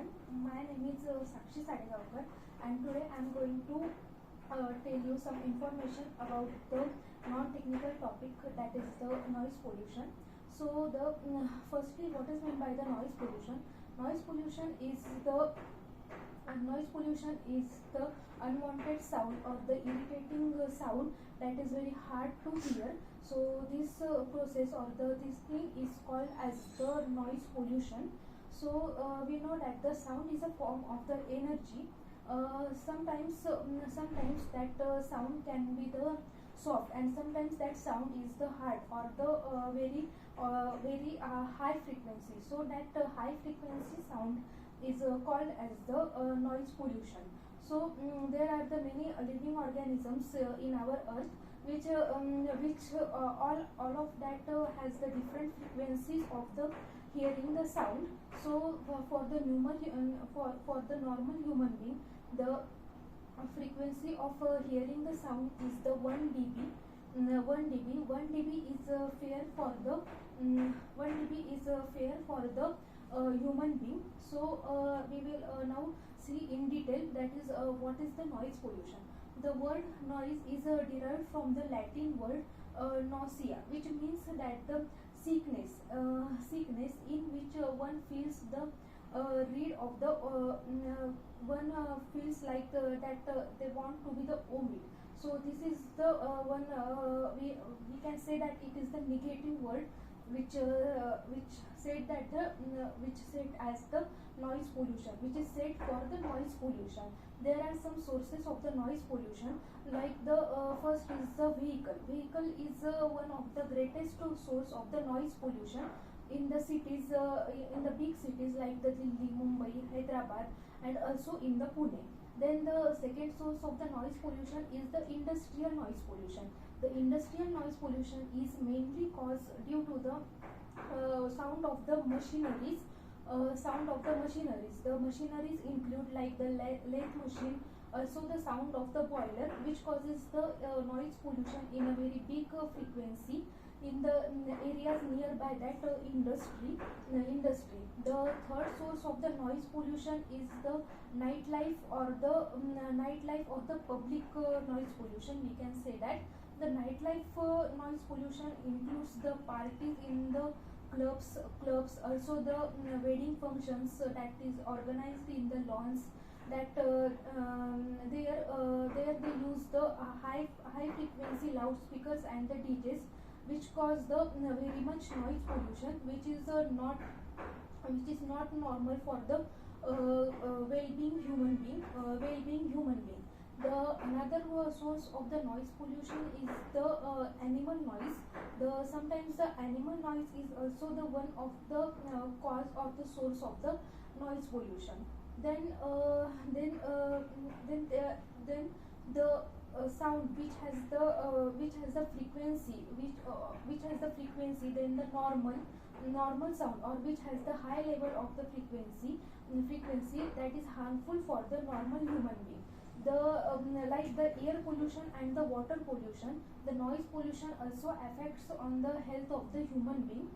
everyone. My name is Sakshi Sadegaonkar, and today I am going to tell you some information about the non-technical topic, that is the noise pollution. So, firstly, what is meant by the noise pollution? Noise pollution is the unwanted sound or the irritating sound that is very hard to hear. So this process or this thing is called as the noise pollution. So we know that the sound is a form of the energy. Sometimes that sound can be the soft, and sometimes that sound is the hard or the very high frequency. So that high frequency sound is called as the noise pollution. So there are the many living organisms in our earth which all of that has the different frequencies of the hearing the sound. So for the normal human being, the frequency of hearing the sound is the 1 dB. 1 dB is fair for the 1 dB is fair for the human being. So we will now see in detail that is what is the noise pollution. The word noise is derived from the Latin word nausea, which means that the sickness in which one feels the read of the one feels like that they want to be the vomit. So this is the one we can say that it is the negative word which said that which said as the noise pollution, which is said for the noise pollution. There are some sources of the noise pollution, like the first is the vehicle. Vehicle is one of the greatest source of the noise pollution in the cities, in the big cities like the Delhi, Mumbai, Hyderabad, and also in the Pune. Then the second source of the noise pollution is the industrial noise pollution. The industrial noise pollution is mainly caused due to the sound of the machineries. The machineries include like the lathe machine, also the sound of the boiler, which causes the noise pollution in a very big frequency in the areas nearby that industry. The third source of the noise pollution is the nightlife or the public noise pollution. We can say that the nightlife noise pollution includes the parties in the clubs, also the wedding functions that is organized in the lawns. That there they use the high frequency loudspeakers and the DJs, which cause the very much noise pollution, which is not normal for the well-being human being. The another source of the noise pollution is the animal noise. Sometimes the animal noise is also the one of the cause of the source of the noise pollution. Then the sound which has the frequency then the normal sound, or which has the high level of the frequency that is harmful for the normal human being. The like the air pollution and the water pollution, the noise pollution also affects on the health of the human being.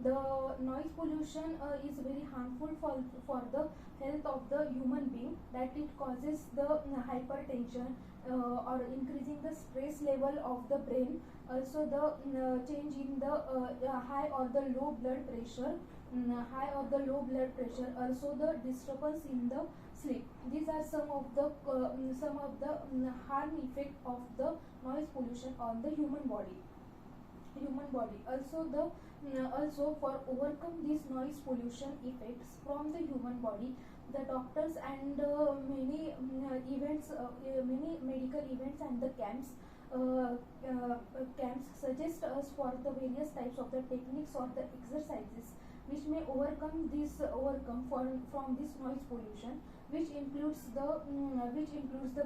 The noise pollution is very harmful for the health of the human being, that it causes the hypertension or increasing the stress level of the brain, also the change in the high or the low blood pressure, also the disturbance in the sleep. These are some of the harm effect of the noise pollution on the human body. Also for overcome these noise pollution effects from the human body, the doctors and many medical events and the camps suggest us for the various types of the techniques or the exercises which may overcome from this noise pollution, which includes the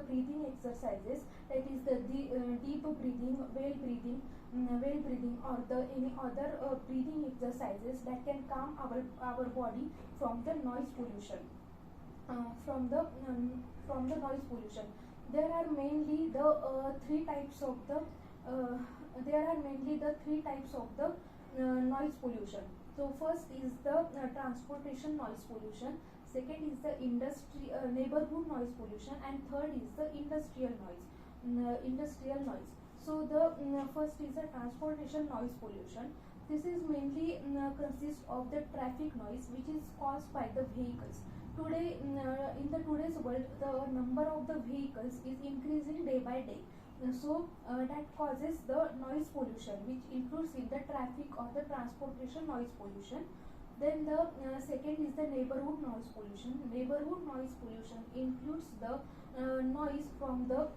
breathing exercises, that is the deep breathing, whale breathing, or the any other breathing exercises that can calm our body from the noise pollution. From the noise pollution, there are mainly the three types of the noise pollution. So first is the transportation noise pollution, second is the industry neighborhood noise pollution, and third is the industrial noise. Industrial noise. So the first is the transportation noise pollution. This is mainly consists of the traffic noise which is caused by the vehicles. Today, in the today's world, the number of the vehicles is increasing day by day. That causes the noise pollution, which includes in the traffic or the transportation noise pollution. Then the second is the neighborhood noise pollution. Neighborhood noise pollution includes the noise from the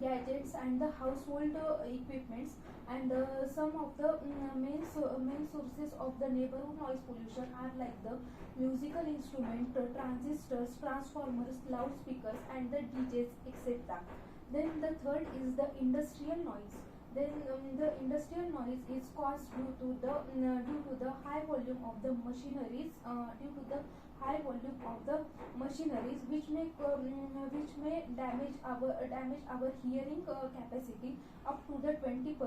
gadgets and the household equipments, and some of the main sources of the neighborhood noise pollution are like the musical instrument, transistors, transformers, loudspeakers, and the DJs, etc. Then the third is the industrial noise. Then the industrial noise is caused due to the high volume of the machineries, due to the high volume of the machineries, which may damage our hearing capacity up to the 20%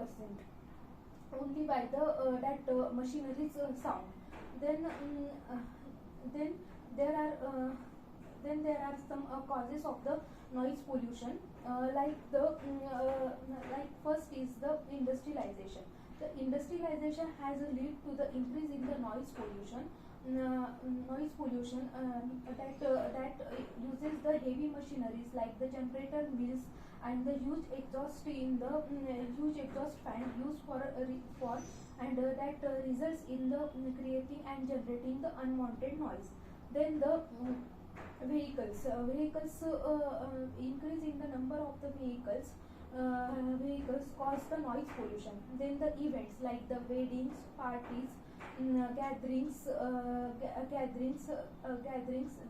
only by the that machinery's sound. Then then there are some causes of the noise pollution, like first is the industrialization. The industrialization has led to the increase in the noise pollution. That uses the heavy machineries like the generator mills and the huge exhaust fan used for and that results in the creating and generating the unwanted noise. Then the vehicles increase in the number of the vehicles cause the noise pollution. Then the events like the weddings, parties, gatherings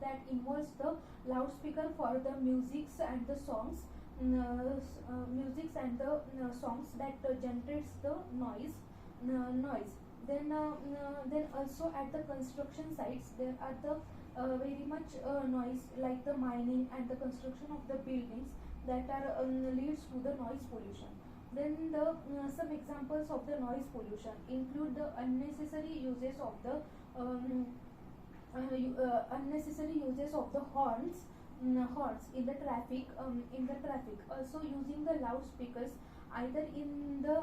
that involves the loudspeaker for the musics and the songs, songs that generates the noise. Then also at the construction sites there are the very much noise, like the mining and the construction of the buildings that are leads to the noise pollution. Then the some examples of the noise pollution include the unnecessary uses of the horns, in the traffic, also using the loudspeakers either in the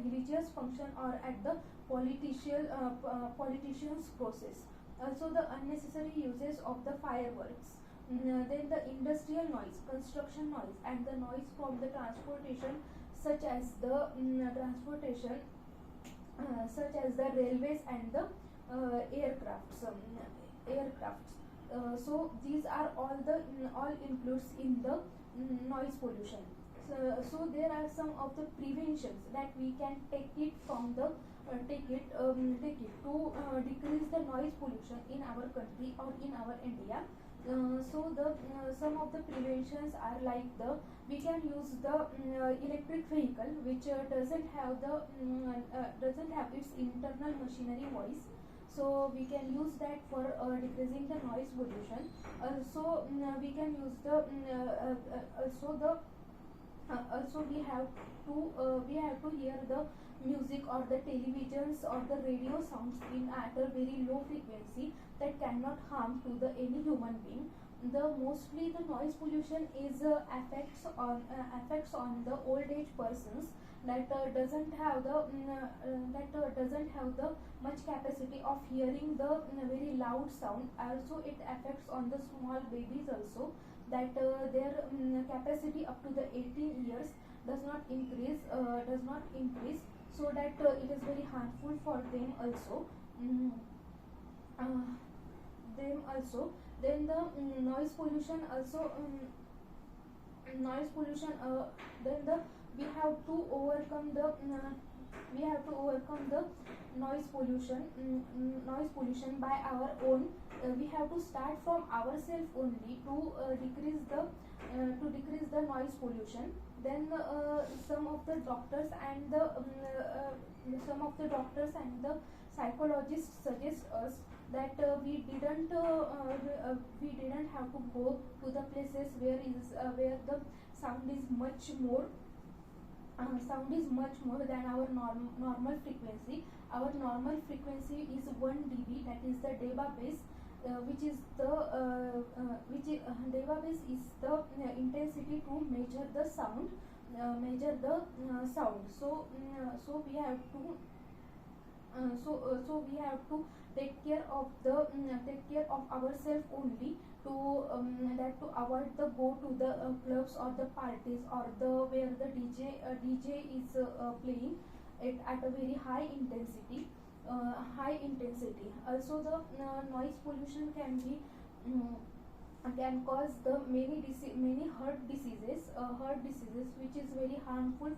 religious function or at the politicians process. Also the unnecessary uses of the fireworks. Then the industrial noise, construction noise, and the noise from the transportation, such as the railways and the aircrafts. So these are all includes in the noise pollution. So there are some of the preventions that we can take it to decrease the noise pollution in our country or in our India. So the some of the preventions are like we can use the electric vehicle which doesn't have its internal machinery voice. So we can use that for decreasing the noise pollution. Also we can use also we have to hear the music or the televisions or the radio sounds in at a very low frequency that cannot harm to the any human being. The mostly the noise pollution is affects on the old age persons that doesn't have the much capacity of hearing the very loud sound. Also it affects on the small babies also, that their capacity up to the 18 years does not increase, so that it is very harmful for them also. Them also. Then the noise pollution also, then the we have to overcome the noise pollution by our own. We have to start from ourselves only to decrease the noise pollution. Then some of the doctors and the psychologists suggest us that we didn't have to go to the places where the sound is much more sound is much more than our normal frequency. Our normal frequency is 1 dB, that is the deba base, which is the deba base is the intensity to measure the sound, sound. So we have to so we have to take care of the take care of ourselves only, to that to avoid the go to the clubs or the parties or the where the DJ is playing it at a very high intensity. Also the noise pollution can cause the many heart diseases, which is very harmful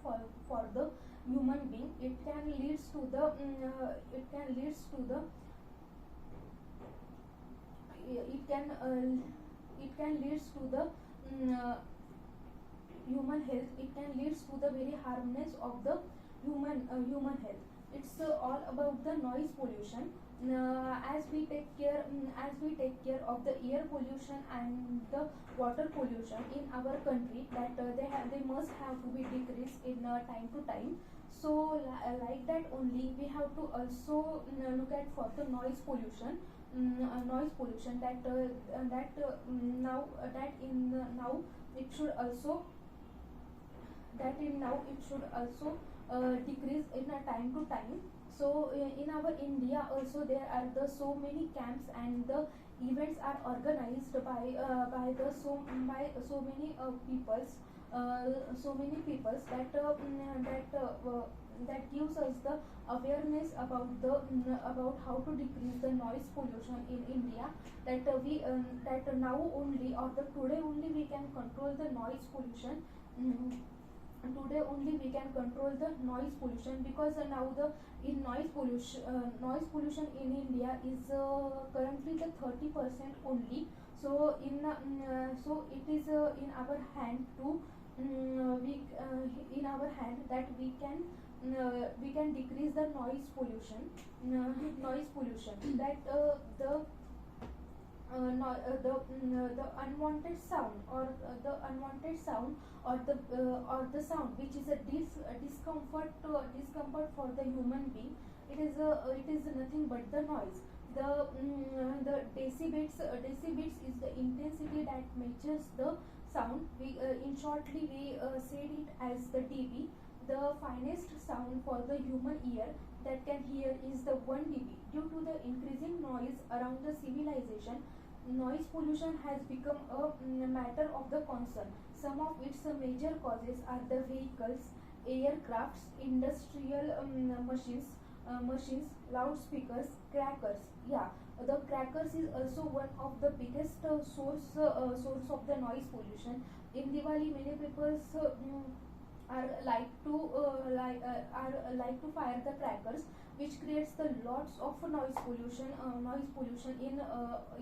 for the human being. It can leads to the it can leads to the human health. It can leads to the very harmness of the human health. It's all about the noise pollution. As we take care of the air pollution and the water pollution in our country, that they must have to be decreased in time to time. So like that only we have to also look at for the noise pollution. Noise pollution, now it should also decrease in a time to time. So in our India also there are the so many camps, and the events are organized by so many peoples, that gives us the awareness about how to decrease the noise pollution in India. That now only, or the today only, we can control the noise pollution. Today only we can control the noise pollution, because now the in noise pollution in India is currently the 30% only. So so it is in our hand to in our hand that we can decrease the noise pollution, that the unwanted sound, or the sound which is a discomfort for the human being. It is nothing but the noise. The decibels is the intensity that measures the sound. In shortly we said it as the dB. The finest sound for the human ear that can hear is the 1 dB. Due to the increasing noise around the civilization, noise pollution has become a matter of the concern. Some of its major causes are the vehicles, aircrafts, industrial machines, loudspeakers, crackers. Yeah, the crackers is also one of the biggest source of the noise pollution. In Diwali, many people are like to fire the crackers, which creates the lots of noise pollution in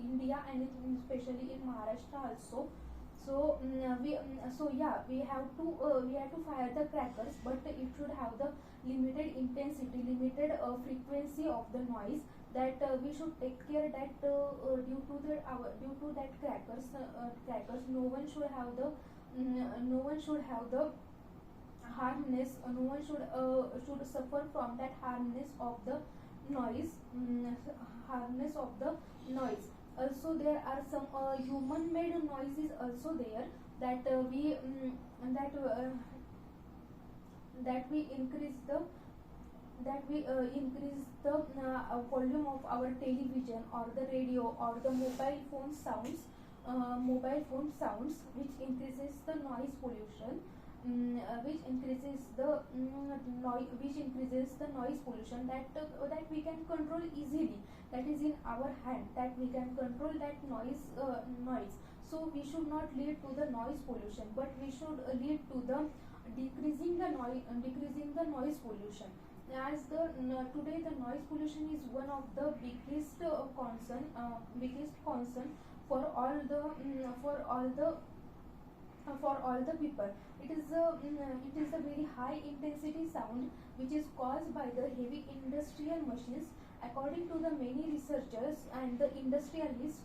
India, and especially in Maharashtra also. So we have to fire the crackers, but it should have the limited intensity, limited frequency of the noise. That we should take care that due to that crackers, no one should have the harmness. No one should suffer from that harmness of the noise. Harmness of the noise. Also there are some human made noises also there, that that we increase the volume of our television or the radio or the mobile phone sounds, which increases the noise pollution. Which increases the noise pollution, that we can control easily. That is in our hand, that we can control that noise. So we should not lead to the noise pollution, but we should lead to the decreasing the noise pollution. As today the noise pollution is one of the biggest concern for all the people. It is a very high intensity sound, which is caused by the heavy industrial machines. According to the many researchers and the industrialists,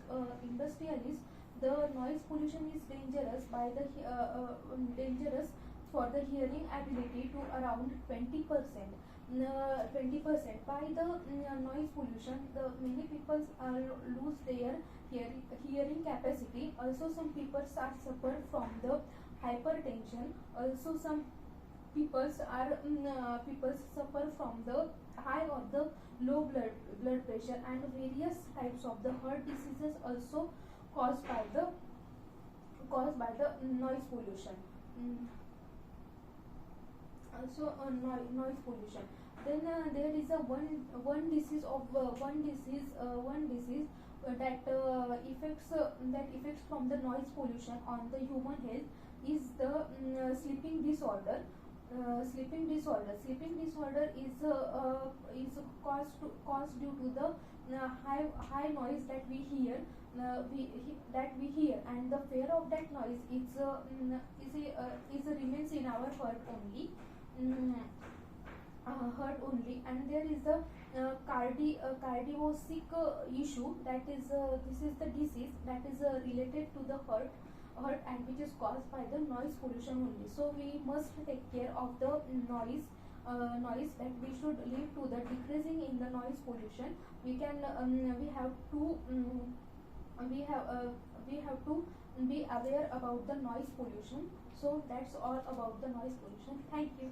the noise pollution is dangerous for the hearing ability to around 20%. 20% by the noise pollution, the many people lose their hearing capacity. Also some people are suffer from the hypertension. Also some people suffer from the high or the low blood pressure, and various types of the heart diseases also caused by the noise pollution. Mm, Also noise pollution. Then there is a one disease of one disease that affects from the noise pollution on the human health is the sleeping disorder. Sleeping disorder is caused due to the high noise that we hear, and the fear of that noise is remains in our heart only. Mm, Heart only. And there is a cardiovascular issue, that is this is the disease that is related to the heart, and which is caused by the noise pollution only. So we must take care of the noise, that we should live to the decreasing in the noise pollution. We can we have to we have to be aware about the noise pollution. So that's all about the noise pollution. Thank you.